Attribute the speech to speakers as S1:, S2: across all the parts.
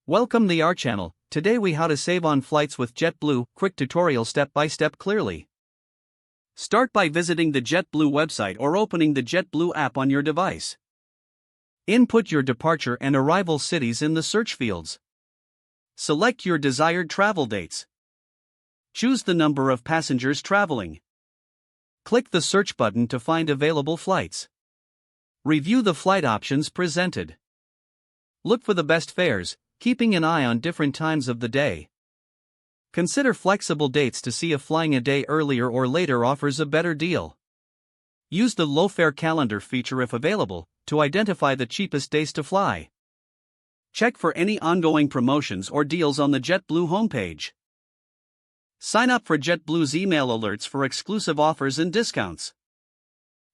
S1: Welcome to our channel. Today we how to save on flights with JetBlue, quick tutorial step by step clearly. Start by visiting the JetBlue website or opening the JetBlue app on your device. Input your departure and arrival cities in the search fields. Select your desired travel dates. Choose the number of passengers traveling. Click the search button to find available flights. Review the flight options presented. Look for the best fares, keeping an eye on different times of the day. Consider flexible dates to see if flying a day earlier or later offers a better deal. Use the low fare calendar feature if available, to identify the cheapest days to fly. Check for any ongoing promotions or deals on the JetBlue homepage. Sign up for JetBlue's email alerts for exclusive offers and discounts.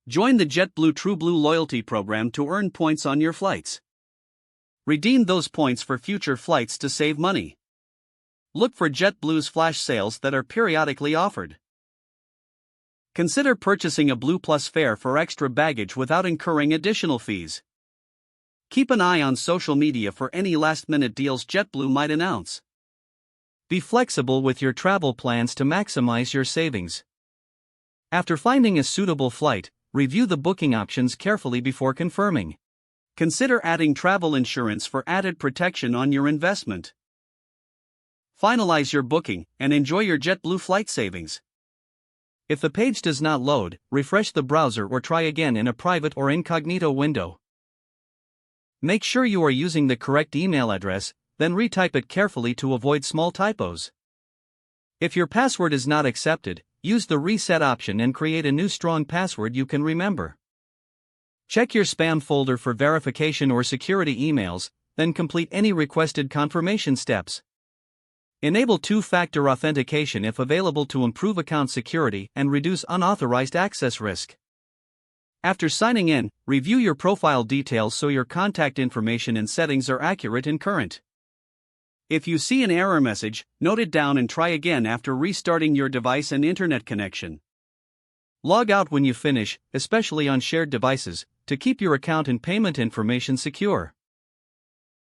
S1: Join the JetBlue TrueBlue loyalty program to earn points on your flights. Redeem those points for future flights to save money. Look for JetBlue's flash sales that are periodically offered. Consider purchasing a Blue Plus fare for extra baggage without incurring additional fees. Keep an eye on social media for any last-minute deals JetBlue might announce. Be flexible with your travel plans to maximize your savings. After finding a suitable flight, review the booking options carefully before confirming. Consider adding travel insurance for added protection on your investment. Finalize your booking and enjoy your JetBlue flight savings. If the page does not load, refresh the browser or try again in a private or incognito window. Make sure you are using the correct email address, then retype it carefully to avoid small typos. If your password is not accepted, use the reset option and create a new strong password you can remember. Check your spam folder for verification or security emails, then complete any requested confirmation steps. Enable two-factor authentication if available to improve account security and reduce unauthorized access risk. After signing in, review your profile details so your contact information and settings are accurate and current. If you see an error message, note it down and try again after restarting your device and internet connection. Log out when you finish, especially on shared devices, to keep your account and payment information secure.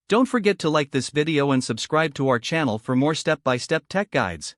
S1: Don't forget to like this video and subscribe to our channel for more step-by-step tech guides.